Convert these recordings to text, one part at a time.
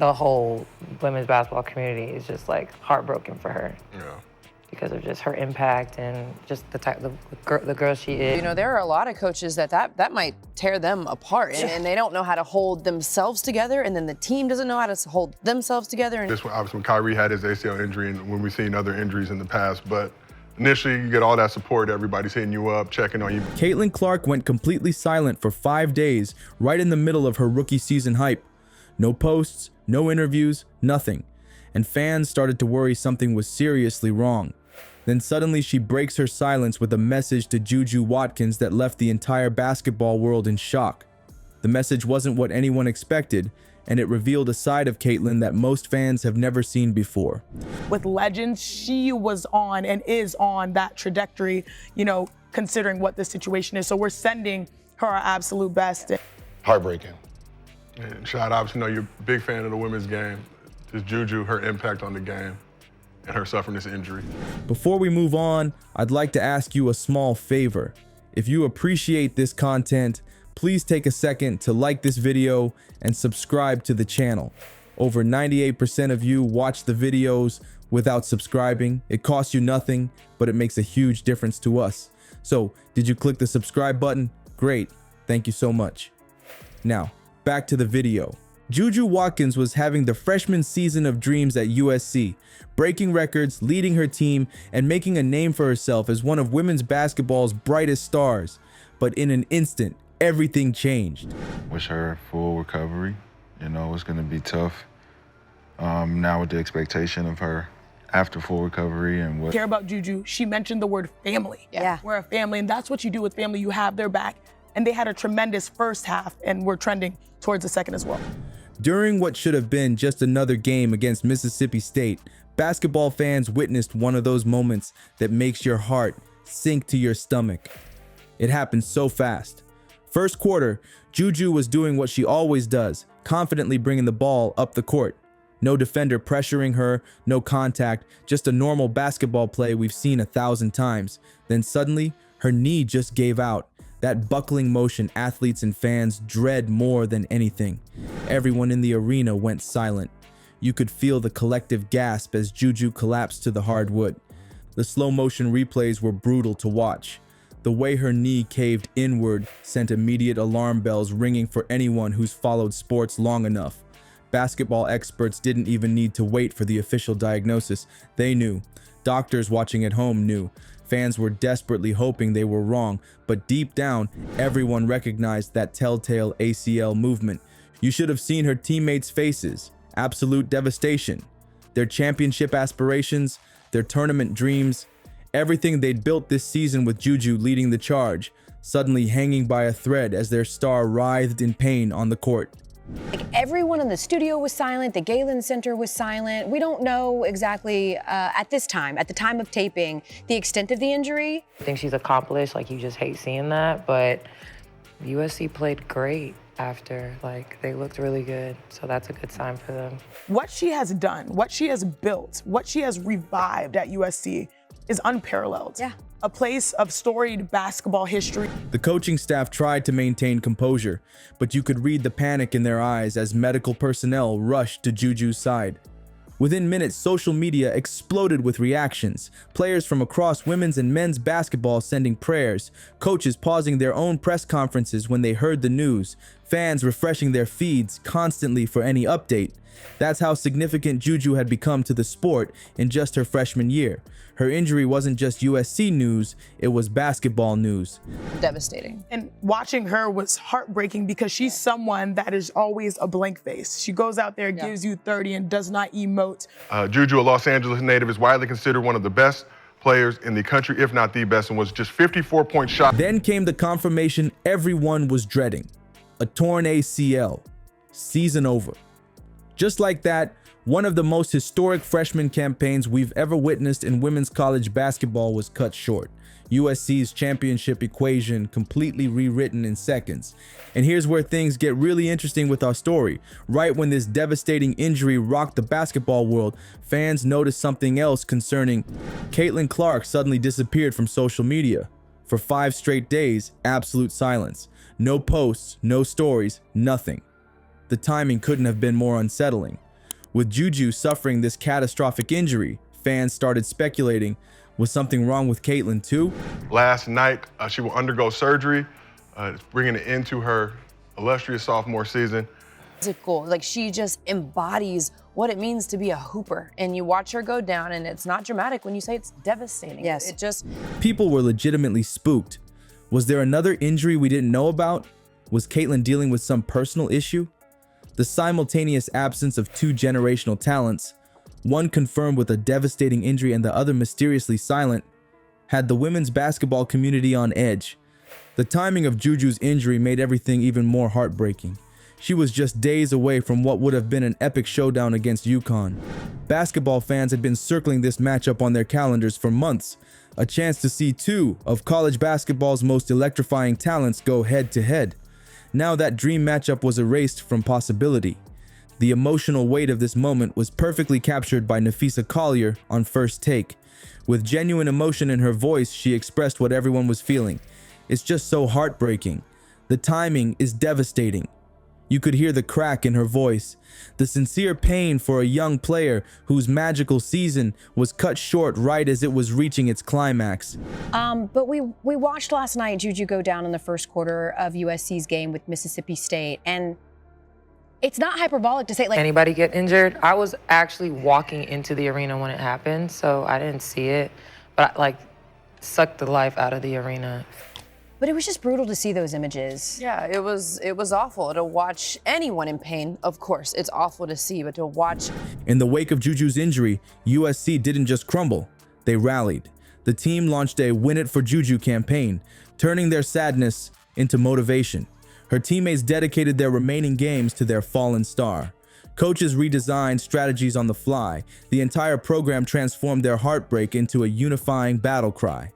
the whole women's basketball community is just like heartbroken for her. Yeah. Because of just her impact and just the type, the girl she is. You know, there are a lot of coaches that might tear them apart, and they don't know how to hold themselves together, and then the team doesn't know how to hold themselves together. This one, obviously, when Kyrie had his ACL injury, and when we've seen other injuries in the past, but initially you get all that support. Everybody's hitting you up, checking on you. Caitlin Clark went completely silent for 5 days, right in the middle of her rookie season hype. No posts, no interviews, nothing. And fans started to worry something was seriously wrong. Then suddenly she breaks her silence with a message to Juju Watkins that left the entire basketball world in shock. The message wasn't what anyone expected, and it revealed a side of Caitlin that most fans have never seen before. With legends, she was on and is on that trajectory, you know, considering what the situation is. So we're sending her our absolute best. Heartbreaking. And Shad, obviously, know you're a big fan of the women's game. Just Juju, her impact on the game, and her suffering this injury. Before we move on, I'd like to ask you a small favor. If you appreciate this content, please take a second to like this video and subscribe to the channel. Over 98% of you watch the videos without subscribing. It costs you nothing, but it makes a huge difference to us. So, did you click the subscribe button? Great, thank you so much. Now, back to the video. Juju Watkins was having the freshman season of dreams at USC, breaking records, leading her team, and making a name for herself as one of women's basketball's brightest stars. But in an instant, everything changed. Wish her full recovery. You know, it's going to be tough. Now with the expectation of her after full recovery and what... Care about Juju, she mentioned the word family. Yeah. We're a family, and that's what you do with family. You have their back. And they had a tremendous first half, and we're trending towards the second as well. During what should have been just another game against Mississippi State, basketball fans witnessed one of those moments that makes your heart sink to your stomach. It happened so fast. First quarter, Juju was doing what she always does, confidently bringing the ball up the court. No defender pressuring her, no contact, just a normal basketball play we've seen 1,000 times. Then suddenly, her knee just gave out. That buckling motion athletes and fans dread more than anything. Everyone in the arena went silent. You could feel the collective gasp as Juju collapsed to the hardwood. The slow motion replays were brutal to watch. The way her knee caved inward sent immediate alarm bells ringing for anyone who's followed sports long enough. Basketball experts didn't even need to wait for the official diagnosis. They knew. Doctors watching at home knew. Fans were desperately hoping they were wrong, but deep down, everyone recognized that telltale ACL movement. You should have seen her teammates' faces. Absolute devastation. Their championship aspirations, their tournament dreams, everything they'd built this season with Juju leading the charge, suddenly hanging by a thread as their star writhed in pain on the court. Like everyone in the studio was silent, the Galen Center was silent. We don't know exactly at this time, at the time of taping, the extent of the injury. I think she's accomplished, like you just hate seeing that, but USC played great after, like they looked really good, so that's a good sign for them. What she has done, what she has built, what she has revived at USC is unparalleled. Yeah. A place of storied basketball history. The coaching staff tried to maintain composure, but you could read the panic in their eyes as medical personnel rushed to Juju's side. Within minutes, social media exploded with reactions. Players from across women's and men's basketball sending prayers, coaches pausing their own press conferences when they heard the news, fans refreshing their feeds constantly for any update. That's how significant Juju had become to the sport in just her freshman year. Her injury wasn't just USC news, it was basketball news. Devastating. And watching her was heartbreaking because she's someone that is always a blank face. She goes out there, gives you 30 and does not emote. Juju, a Los Angeles native, is widely considered one of the best players in the country, if not the best, and was just 54-point shot. Then came the confirmation everyone was dreading. A torn ACL. Season over. Just like that, one of the most historic freshman campaigns we've ever witnessed in women's college basketball was cut short. USC's championship equation completely rewritten in seconds. And here's where things get really interesting with our story. Right when this devastating injury rocked the basketball world, fans noticed something else concerning Caitlin Clark suddenly disappeared from social media. For 5 straight days, absolute silence. No posts, no stories, nothing. The timing couldn't have been more unsettling. With Juju suffering this catastrophic injury, fans started speculating, was something wrong with Caitlyn too? Last night, she will undergo surgery, bringing an end to her illustrious sophomore season. Physical, like she just embodies what it means to be a hooper. And you watch her go down, and it's not dramatic when you say it's devastating. Yes. It just. People were legitimately spooked. Was there another injury we didn't know about? Was Caitlyn dealing with some personal issue? The simultaneous absence of two generational talents, one confirmed with a devastating injury and the other mysteriously silent, had the women's basketball community on edge. The timing of Juju's injury made everything even more heartbreaking. She was just days away from what would have been an epic showdown against UConn. Basketball fans had been circling this matchup on their calendars for months, a chance to see two of college basketball's most electrifying talents go head-to-head. Now that dream matchup was erased from possibility. The emotional weight of this moment was perfectly captured by Nafisa Collier on First Take. With genuine emotion in her voice, she expressed what everyone was feeling. It's just so heartbreaking. The timing is devastating. You could hear the crack in her voice, the sincere pain for a young player whose magical season was cut short right as it was reaching its climax. But we watched last night Juju go down in the first quarter of USC's game with Mississippi State, and it's not hyperbolic to say like Anybody get injured? I was actually walking into the arena when it happened, so I didn't see it, but like sucked the life out of the arena. But it was just brutal to see those images. Yeah, it was awful to watch anyone in pain. Of course, it's awful to see, but to watch. In the wake of Juju's injury, USC didn't just crumble, they rallied. The team launched a Win It for Juju campaign, turning their sadness into motivation. Her teammates dedicated their remaining games to their fallen star. Coaches redesigned strategies on the fly. The entire program transformed their heartbreak into a unifying battle cry.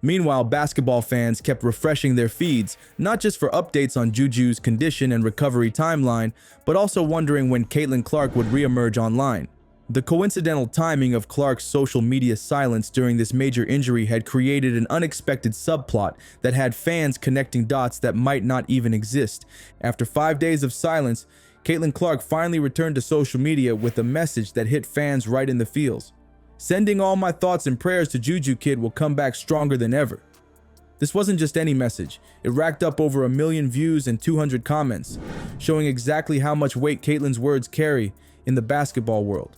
Meanwhile, basketball fans kept refreshing their feeds, not just for updates on Juju's condition and recovery timeline, but also wondering when Caitlin Clark would reemerge online. The coincidental timing of Clark's social media silence during this major injury had created an unexpected subplot that had fans connecting dots that might not even exist. After 5 days of silence, Caitlin Clark finally returned to social media with a message that hit fans right in the feels. Sending all my thoughts and prayers to Juju Kid will come back stronger than ever. This wasn't just any message. It racked up over 1 million views and 200 comments, showing exactly how much weight Caitlyn's words carry in the basketball world.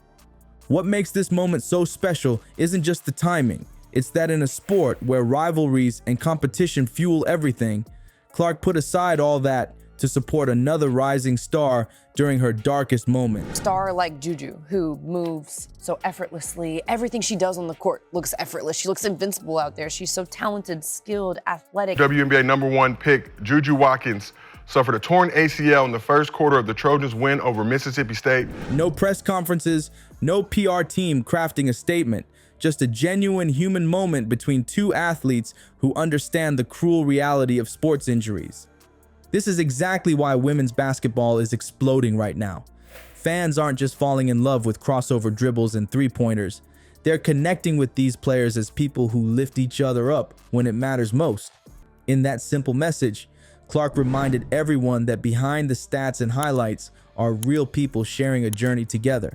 What makes this moment so special isn't just the timing. It's that in a sport where rivalries and competition fuel everything, Clark put aside all that to support another rising star during her darkest moment. Star like Juju, who moves so effortlessly. Everything she does on the court looks effortless. She looks invincible out there. She's so talented, skilled, athletic. WNBA #1 pick Juju Watkins suffered a torn ACL in the first quarter of the Trojans' win over Mississippi State. No press conferences, no PR team crafting a statement, just a genuine human moment between two athletes who understand the cruel reality of sports injuries. This is exactly why women's basketball is exploding right now. Fans aren't just falling in love with crossover dribbles and three-pointers. They're connecting with these players as people who lift each other up when it matters most. In that simple message, Clark reminded everyone that behind the stats and highlights are real people sharing a journey together.